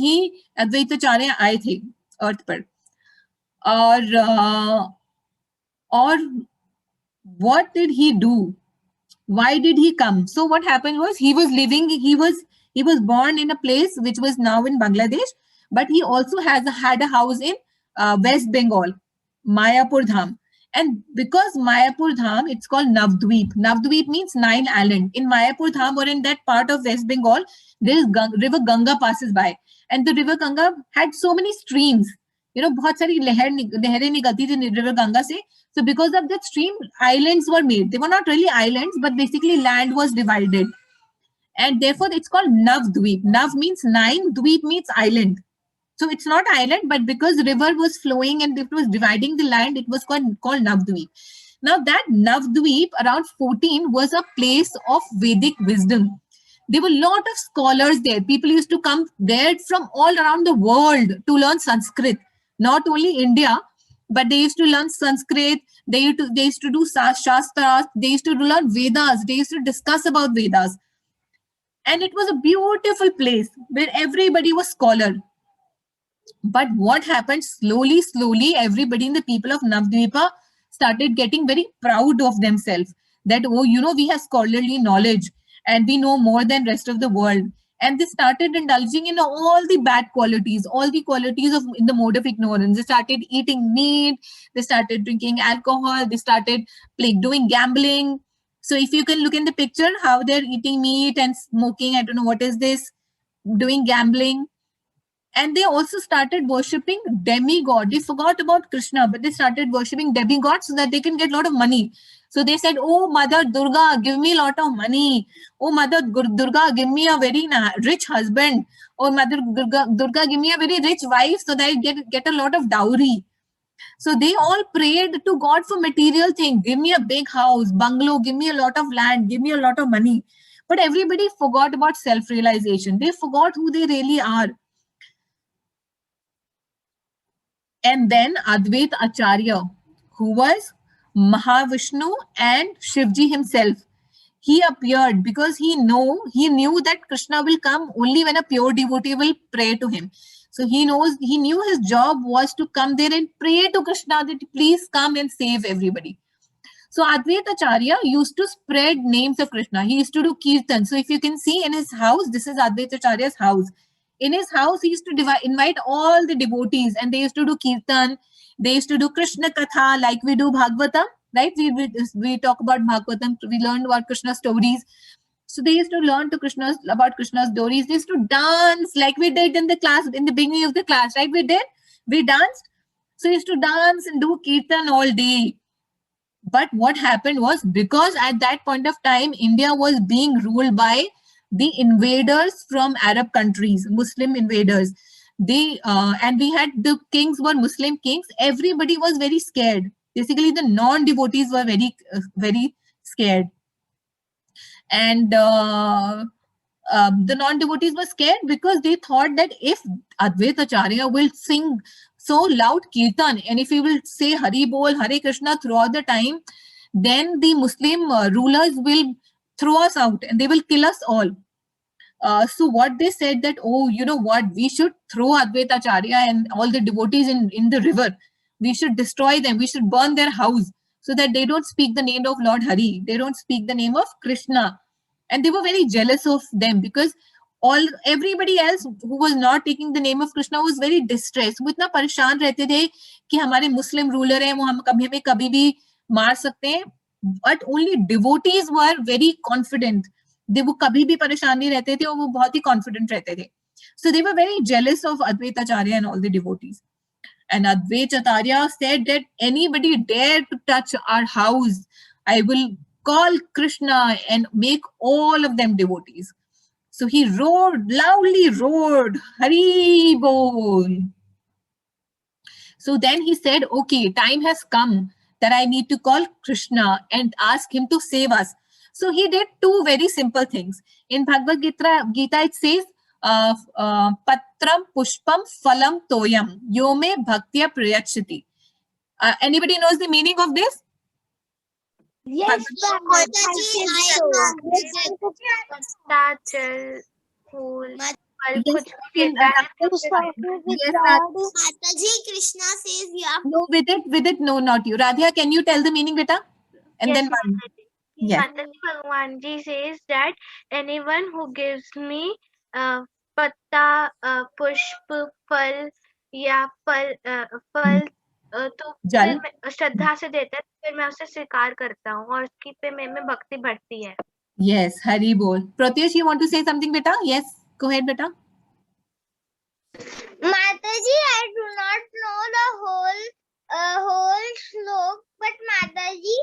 ही अद्वैताचार्य आए थे अर्थ पर. और what did he do? Why did he come? So what happened was he was born in a place which was now in Bangladesh, but he also had a house in West Bengal, Mayapur Dham. And because Mayapur Dham, it's called Navdweep. Navdweep means 9 island. In Mayapur Dham or in that part of West Bengal, there is river Ganga passes by. And the river Ganga had so many streams. बहुत सारी लहरें निकलती थी river Ganga से. So because of that stream, islands were made. They were not really islands, but basically land was divided. And therefore, it's called Navdweep. Nav means 9, Dweep means island. So it's not island, but because river was flowing and it was dividing the land, it was called Navdweep. Now that Navdweep, around 14, was a place of Vedic wisdom. There were a lot of scholars there. People used to come there from all around the world to learn Sanskrit. Not only India, but they used to learn Sanskrit. They used to do Shastras. They used to learn Vedas. They used to discuss about Vedas. And it was a beautiful place where everybody was scholar. But what happened, slowly, everybody in the people of Navdweepa started getting very proud of themselves. That, we have scholarly knowledge and we know more than rest of the world. And they started indulging in all the bad qualities, all the qualities in the mode of ignorance. They started eating meat, they started drinking alcohol, they started doing gambling. So if you can look in the picture, how they're eating meat and smoking, I don't know what is this, doing gambling. And they also started worshipping demigod. They forgot about Krishna, but they started worshipping demigods so that they can get a lot of money. So they said, oh, Mother Durga, give me a lot of money. Oh, Mother Durga, give me a very rich husband. Oh, Mother Durga, give me a very rich wife so that I get a lot of dowry. So they all prayed to God for material things. Give me a big house, bungalow, give me a lot of land, give me a lot of money. But everybody forgot about self-realization. They forgot who they really are. And then Advaita Acharya, who was Mahavishnu and Shivji himself, he appeared because he knew that Krishna will come only when a pure devotee will pray to him. So he knew his job was to come there and pray to Krishna that please come and save everybody. So Advaita Acharya used to spread names of Krishna. He used to do kirtan. So if you can see in his house, this is Advaita Acharya's house. In his house, he used to invite all the devotees and they used to do kirtan. They used to do Krishna Katha like we do Bhagavatam, right? We talk about Bhagavatam. We learn about Krishna stories. So they used to learn about Krishna's stories. They used to dance like we did in the class, in the beginning of the class, right? We danced. So he used to dance and do kirtan all day. But what happened was, because at that point of time, India was being ruled by the invaders from Arab countries, Muslim invaders. And we had the kings were Muslim kings. Everybody was very scared. Basically, the non-devotees were very, very scared. And the non-devotees were scared because they thought that if Advaita Acharya will sing so loud kirtan and if he will say Hari Bol, Hare Krishna throughout the time, then the Muslim rulers will throw us out and they will kill us all. So what they said that, oh, you know what, we should throw Advaita Acharya and all the devotees in the river. We should destroy them. We should burn their house so that they don't speak the name of Lord Hari. They don't speak the name of Krishna. And they were very jealous of them because everybody else who was not taking the name of Krishna was very distressed. वो इतना परेशान रहते थे कि हमारे मुस्लिम ruler हैं, वो हमें कभी भी मार सकते हैं. But only devotees were very confident. वो कभी भी परेशान नहीं रहते थे और वो बहुत ही confident रहते थे. So they were very jealous of Advaita Acharya and all the devotees. And Advaita Acharya said that anybody dare to touch our house, I will call Krishna and make all of them devotees. So he loudly roared, Hari Bol. So then he said, okay, time has come that I need to call Krishna and ask him to save us. So he did two very simple things. In Bhagavad Gita it says, Patram Pushpam Phalam Toyam Yome Bhaktya Prayachati. Anybody knows the meaning of this? Yes, फल Yes, कुछ भी देता है तो With Yes, God. Mataji, Krishna says you have no, with it, no, not you. Radhya, can you tell the meaning, beta? And then one. Yes. Mataji, Bhagwan ji says that anyone who gives me पत्ता पुष्प फल या फल तो जल। फिर मैं श्रद्धा से देता है, फिर मैं उसे स्वीकार करता हूँ और उसकी पे में भक्ति बढ़ती है. Yes, Hari bol. Pratyush, you want to say something, beta? Yes, go ahead, beta. Mataji, I do not know the whole slok, but Mataji,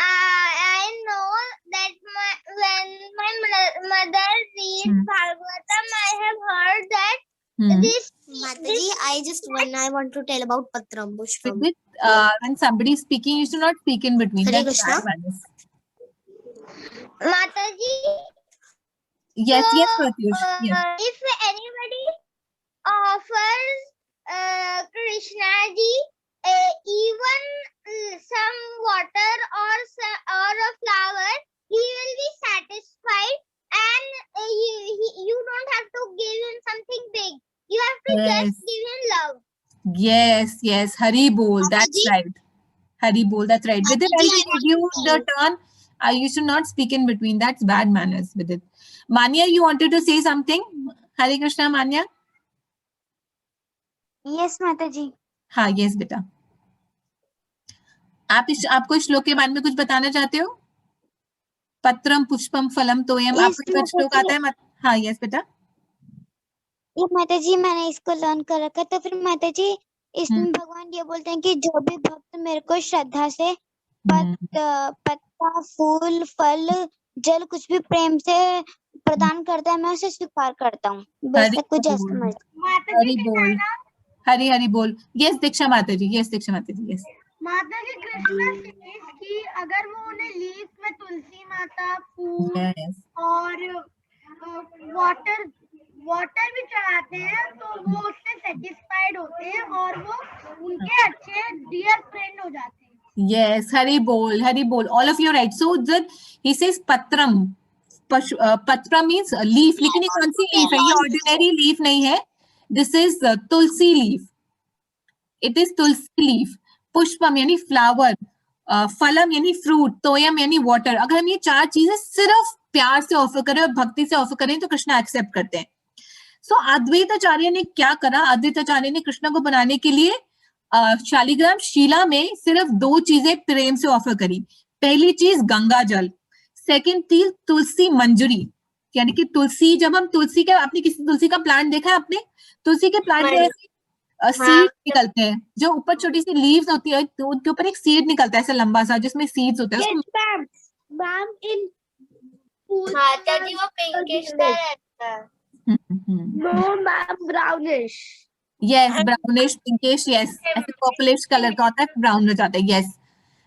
I know that when my mother reads Bhagavatam, I have heard that this. Mataji, I want to tell about Patram Pushpam. With when somebody is speaking, you should not speak in between. Hare That's Krishna. bad manners. Mataji, Yes, so, yes, Pratyush. Yes. if anybody offers Krishna ji even some water or a flower, he will be satisfied, and you don't have to give him something big. You have to Yes. just give him love. Yes, yes, Hari bol. That's Mataji. right. Hari bol. That's right. With it, Mataji, I'll I give you the turn. You should not speak in between. That's bad manners. With it, Manya, you wanted to say something? Hare Krishna, Manya. Yes, Mataji. हाँ, yes, बेटा. आपको इस श्लोक के बारे में कुछ बताना चाहते हो? पत्रम पुष्पम फलम तोयम. Yes, आपको कुछ श्लोक आता है? हाँ, yes, बेटा. ये माताजी मैंने इसको लर्न कर रखा है, तो फिर माताजी इसमें भगवान ये बोलते हैं कि जो भी भक्त मेरे को श्रद्धा से पत्ता फूल फल जल कुछ भी प्रेम से प्रदान करता है, मैं उसे स्वीकार करता हूँ. वैसा कुछ ऐसा. हरि बोल. हरि हरि बोल. Yes, दीक्षा माताजी. Yes, दीक्षा माताजी. Yes. माताजी कृष्णा सेज कि अगर वो उन्हें लीफ में तुलसी माता फूल Yes. और वाटर भी चढ़ाते हैं तो वो उससे सेटिस्फाइड होते हैं और वो उनके अच्छे डियर फ्रेंड हो जाते हैं. Yes, Hari bol, Hari bol. All of you are right. So that he says patram. Patra means leaf. लेकिन ये कौन सी leaf है? ये ordinary leaf नहीं है. This is tulsi leaf. It is tulsi leaf. पुष्पम यानी flower. फलम यानी fruit. तोयम यानी water. अगर हम ये चार चीजें सिर्फ प्यार से ऑफर करें और भक्ति से ऑफर करें तो कृष्ण एक्सेप्ट करते हैं. सो अद्वैताचार्य ने क्या करा? अद्वैताचार्य ने कृष्ण को बनाने के लिए शालिग्राम शीला में सिर्फ दो चीजें प्रेम से ऑफर करी. पहली चीज गंगा जल, सेकंड थी तुलसी मंजरी, यानी कि तुलसी. जब हम तुलसी का, आपने किसी तुलसी का प्लांट देखा है? आपने तुलसी के प्लांट में सीड निकलते हैं, जो ऊपर छोटी सी लीव्स होती है, तो उनके ऊपर एक सीड निकलता है ऐसा लंबा सा, जिसमें सीड्स होते हैं. माताजी वो पिंकिश रहता है. No, ma'am, brownish. Yes, brownish, pinkish, yes. ऐसे पर्पलिश कलर का होता है, ब्राउन हो जाता है. Yes,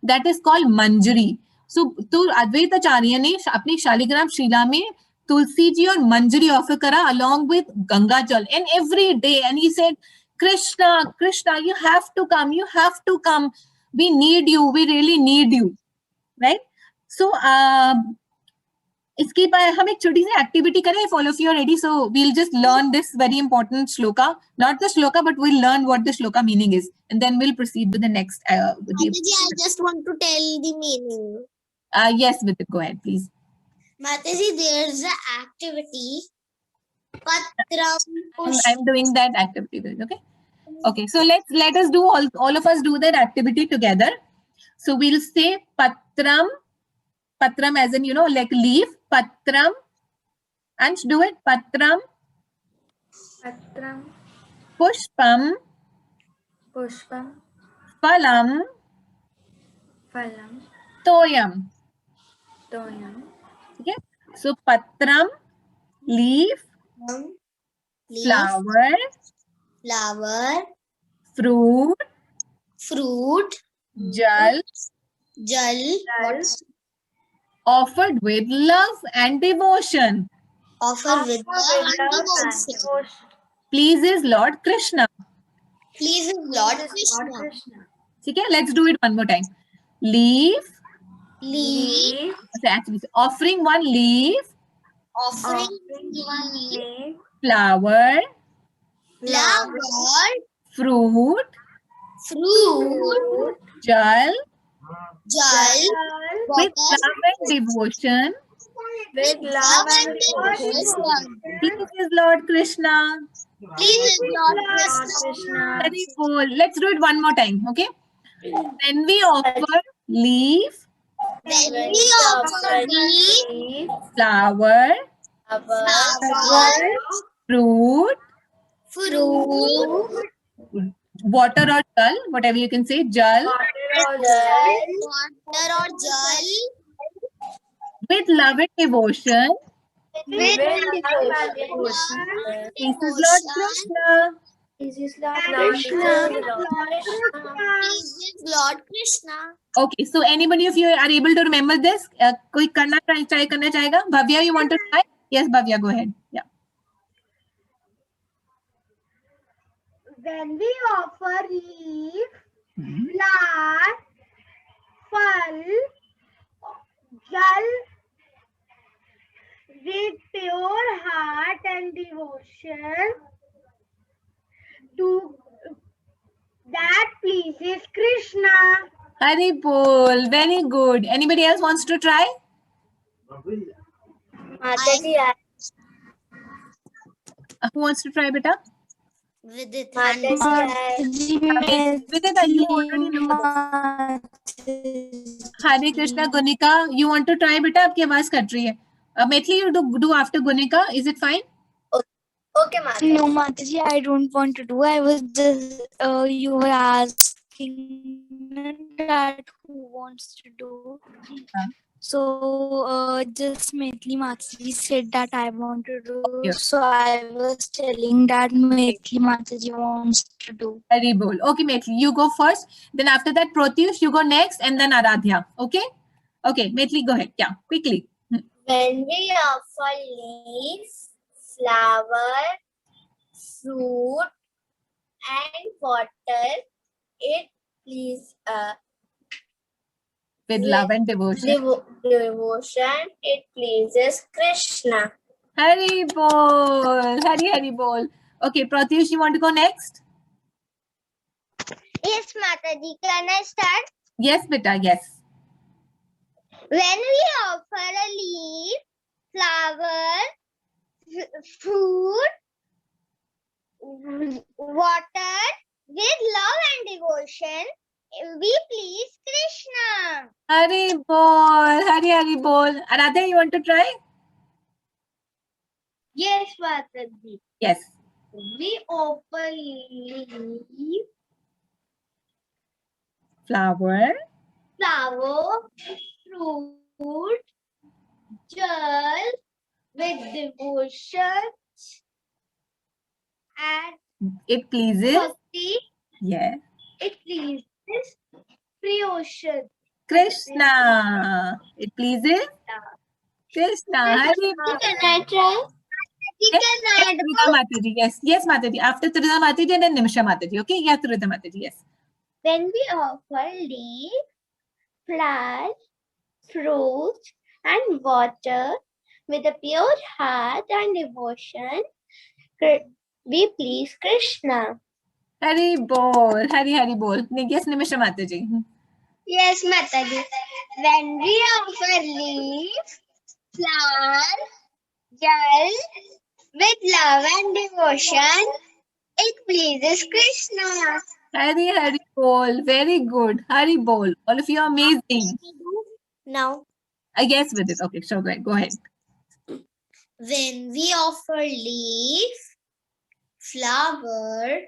that is called Manjari. So, तो अद्वैताचार्य ने अपनी शालिग्राम शीला में तुलसी जी और मंजरी ऑफर करा along with गंगा जल, and every day, and he said, Krishna, Krishna, you have to come, you have to come. We need you, we really need you, right? So, इसके बाद हम एक छोटी सी एक्टिविटी करें. If all of you are ready, so we'll just learn this very important shloka, not the shloka, but we'll learn what the shloka meaning is, and then we'll proceed with the next. Mataji, I just want to tell the meaning. Yes, Vidit, go ahead, please. Mataji, there's an activity. Patram I'm doing that activity. Okay. Okay. So let us do all of us do that activity together. So we'll say patram. Patram as in, like leaf. Patram. And do it. Patram. Patram. Pushpam. Pushpam. Phalam. Phalam. Toyam. Toyam. Okay. So patram, leaf, flower, fruit, jal, offered with love and devotion. Offer with love and devotion. Pleases Lord Krishna. Please, Lord Krishna. Okay, let's do it one more time. Leaf. Leaf. Actually, offering one leaf. Offering Offering one leaf flower, flower, fruit, fruit, jal, jal, with water, love and devotion, with love and devotion. pleases Lord Krishna. Please, Lord Lord Krishna. Krishna. Very cool. Let's do it one more time, okay? When we offer leaf, When we offer leaf, flower, flower, fruit, fruit, water or jal, whatever you can say, jal, water or jal, with love and devotion, with devotion. pleases Lord Krishna. Please, Lord Krishna. Okay, so anybody of you are able to remember this? कोई करना try करना चाहेगा? Bhavya, you want to try? Yes, Bhavya, go ahead. Yeah. When we offer leaf, flower, fal, jal, with pure heart and devotion, to that pleases Krishna. Hari Bol, very good. Anybody else wants to try? Who wants to try, beta? Vidit, Vidita, you already know this. Hare Krishna, Gunika, you want to try, beta? आपकी आवाज cut रही है. Maithili, you do after Gunika. Is it fine? Okay, Mata. No, Mataji, I don't want to do. I was just, you were asking that who wants to do. So, just Maithili Mataji said that I want to do. Yeah. So, I was telling that Maithili Mataji wants to do. Hari Bol. Okay, Maithili, you go first. Then after that, Pratyush, you go next, and then Aradhya. Okay? Okay, Maithili, go ahead. Yeah, quickly. When we offer leaf, flower, fruit, and water, it please With love and devotion. devotion, it pleases Krishna. Hari Bol. Hari Bol. Okay, Pratyush, you want to go next? Yes, Mataji. Can I start? Yes, beta, yes. When we offer a leaf, flower, fruit, water with love and devotion, we please Krishna. Hari Bol. Hari Bol. Aradhya, you want to try? Yes, Mataji. Yes. We offer leaf, Flower, flower, fruit, jal, with devotion and it pleases. bhakti. Yes. It pleases free ocean. Krishna. It pleases Krishna. Hari Bol. Can I try? Yes, Trida Mataji. Yes, yes, Mataji. After Trida Mataji and then Nimisha Mataji. Okay, yeah, Trida Mataji. Yes. When we offer leaf, flower, fruit, and water with a pure heart and devotion, we please Krishna. Hari Bol. Hari Bol. Yes, Nimisha Mataji. Yes, Mataji. When we offer leaf, flower, jal, with love and devotion, it pleases Krishna. Hari Bol. Very good. Hari Bol. All of you are amazing. Now, Yes, with it. Okay, sure. Go ahead. when we offer leaf, flower,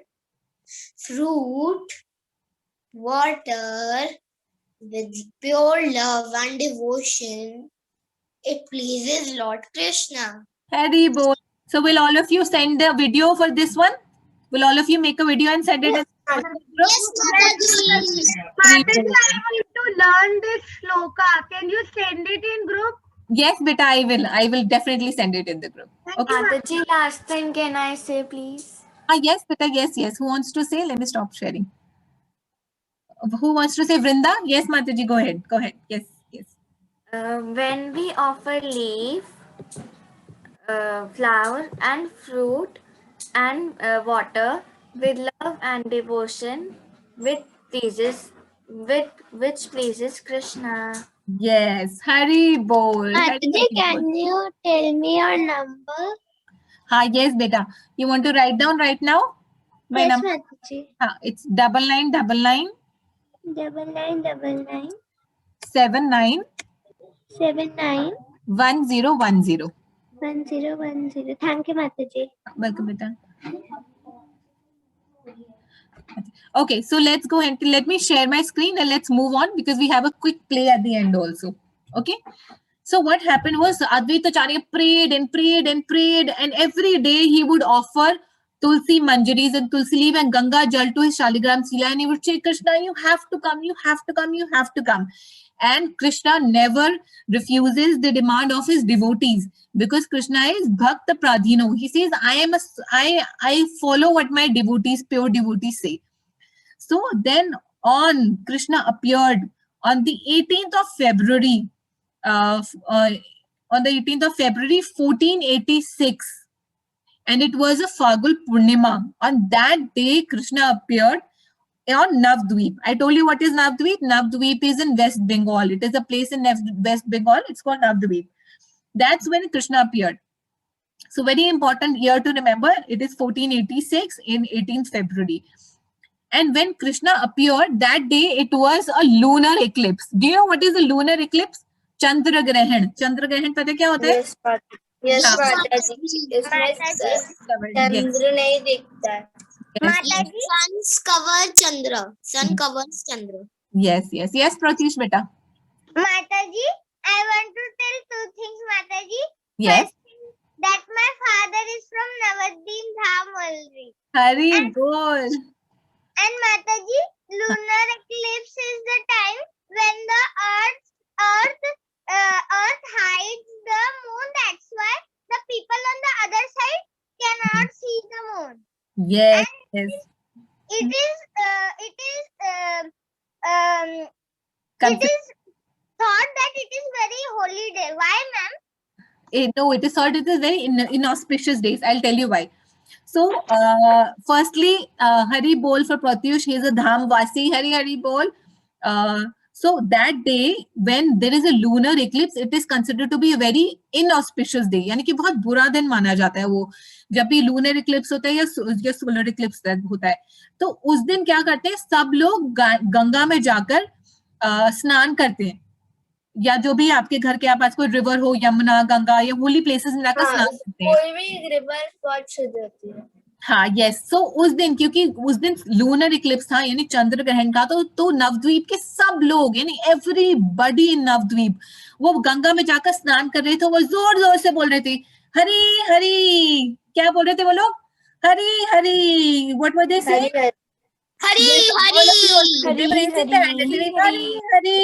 fruit, water with pure love and devotion, it pleases Lord Krishna. Hari Bol. So will all of you send the video for this one? Will all of you make a video and send it? Yes, Mataji. Mataji, I want to learn this shloka. Can you send it in group? Yes, beta, I will. I will definitely send it in the group. Okay. Mataji, last time can I say please? Yes, beta, yes. Who wants to say? Let me stop sharing. Who wants to say? Vrinda? Yes, Mataji, go ahead. Yes. When we offer leaf, flower and fruit and water with love and devotion, which pleases Krishna. Yes, Hari Bol. Hari Mataji, Bol. can you tell me your number? Ha, yes, beta. You want to write down right now? My Yes, number. Mataji. It's 9999 9999 79 79 1010. 1010. Thank you, Mataji. Welcome, beta. Okay, so let's go ahead. Let me share my screen and let's move on because we have a quick play at the end also. Okay. So what happened was Advaita Acharya prayed and prayed and prayed, and every day he would offer Tulsi Manjaris and Tulsi leaf and Ganga Jal to his Shaligram Sila, and he would say, Krishna, you have to come, you have to come, you have to come. And Krishna never refuses the demand of his devotees because Krishna is Bhakta Pradhino. He says, I follow what my devotees, pure devotees say. So then Krishna appeared on the 18th of February, on the 18th of February 1486, and it was a Phagul Purnima. On that day, Krishna appeared on Navdweep. I told you what is Navdweep. Navdweep is in West Bengal. It is a place in West Bengal. It's called Navdweep. That's when Krishna appeared. So very important year to remember. It is 1486 in 18th February. And when Krishna appeared, that day it was a lunar eclipse. Do you know what is a lunar eclipse? Chandra Grahan. Chandra Grahan पता क्या होता है? Yes, Mataji. Yes, हाँ. Mataji. Mataji. Yes. चंद्र नहीं दिखता है. Yes. Mataji. Sun's cover Chandra. Sun covers Chandra. Yes. Yes, Pratish beta. Mataji, I want to tell two things, Mataji. Yes. First thing, that my father is from Navadvip Dham only. Hari Bol. And Mataji, lunar eclipse is the time when the earth hides the moon. That's why the people on the other side cannot see the moon. Yes. Yes. It is thought that it is very holy day. Why, ma'am? No, it is thought it is very inauspicious days. I'll tell you why. So, firstly, Hari Bol for Pratyush. He is a Dham Vasi. Hari Bol. So that day, when there is a lunar eclipse, it is considered to be a very inauspicious day. यानी कि बहुत बुरा दिन माना जाता है वो जब भी lunar eclipse होता है या solar eclipse होता है. तो उस दिन क्या करते हैं? सब लोग गंगा में जाकर स्नान करते हैं या जो भी आपके घर के पास कोई रिवर हो, यमुना, गंगा या होली प्लेसेस में जाकर स्नान करते हैं. कोई भी रिवर बहुत शुद्ध होती है. हाँ, यस. सो उस दिन, क्योंकि उस दिन लूनर इक्लिप्स था यानी चंद्र ग्रहण का, तो नवद्वीप के सब लोग यानी एवरीबॉडी इन नवद्वीप वो गंगा में जाकर स्नान कर रहे थे. वो जोर जोर से बोल रहे थे हरी हरी. क्या बोल रहे थे वो लोग? Hari Hari. What were they saying? Hari They were raising their hand and saying, Hari Hari.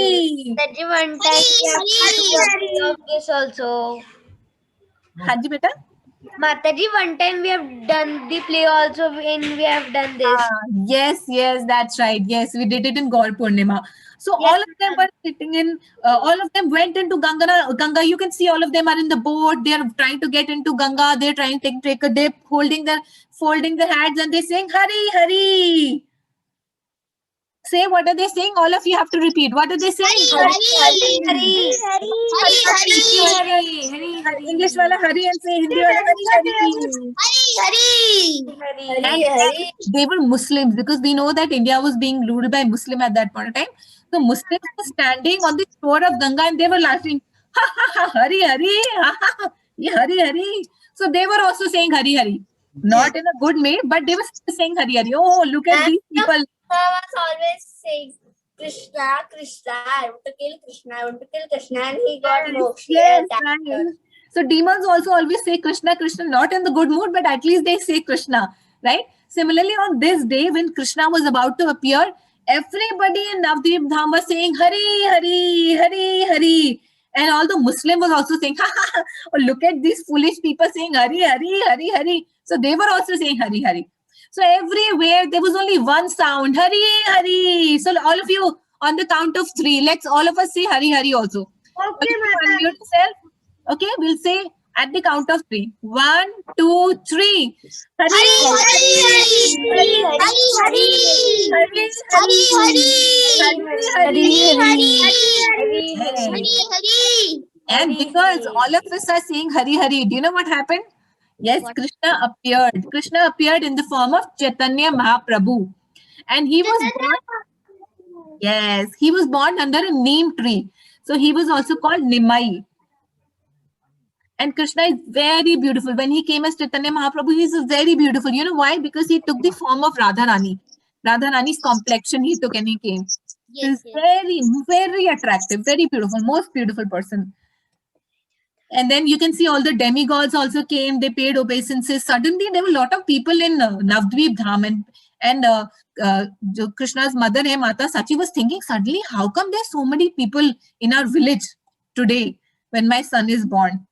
Mataji, one time we have done this also. हाँ जी बेटा. Mataji, one time we have done the play also when we have done this. Yes, that's right. Yes, we did it in Gaur Purnima. So Yes, all of them were sitting in, all of them went into Ganga. You can see all of them are in the boat. They are trying to get into Ganga. They're trying to take a dip, folding their hands, and they're saying, Hari, Hari. Say, what are they saying? All of you have to repeat. What are they saying? Hari. English wala Hari and say Hindi wala Hari. And they were Muslims because we know that India was being ruled by Muslim at that point of time. So Muslims were standing on the shore of Ganga and they were laughing. Ha ha ha, Hari Hari. Ha ha ha, Hari Hari. So they were also saying Hari Hari. Not in a good way, but they were still saying Hari Hari. Oh, look at these people. was always saying, Krishna, Krishna, I want to kill Krishna, I want to kill Krishna, and he got moksha. Yes, right. So demons also always say Krishna, Krishna, not in the good mood, but at least they say Krishna, right? Similarly, on this day when Krishna was about to appear, everybody in Navadvip Dham was saying Hari, Hari, Hari, Hari. And all the Muslim was also saying, ha, ha, ha. Oh, look at these foolish people saying Hari, Hari, Hari, Hari. So they were also saying Hari, Hari. So everywhere there was only one sound, Hari, Hari. So all of you on the count of 3, let's all of us say Hari, Hari also. Okay, Unmute yourself. Okay, we'll say At the count of 3. 1, 2, 3. Hari Hari Hari Hari Hari Hari Hari Hari Yes. And because all of us are saying Hari Hari, do you know what happened? Yes, What? Krishna appeared. Krishna appeared in the form of Chaitanya Mahaprabhu. And he was born, yes, he was born under a neem tree. So he was also called Nimai. And Krishna is very beautiful. When he came as Chaitanya Mahaprabhu, he is very beautiful. You know why? Because he took the form of Radharani. Radharani's complexion he took and he came. So Yes, he's very, very attractive, very beautiful, most beautiful person. And then you can see all the demigods also came. They paid obeisances. Suddenly, there were a lot of people in Navdvip Dham, and Krishna's mother, Mata Sachi, was thinking suddenly, how come there's so many people in our village today when my son is born,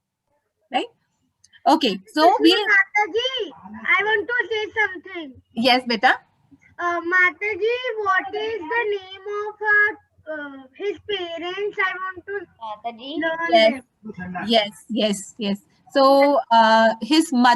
right? Okay, so we Mataji, I want to say something. yes, beta. Mataji, what is the name of his parents? I want to learn Yes, them. yes, yes, yes. So his mother.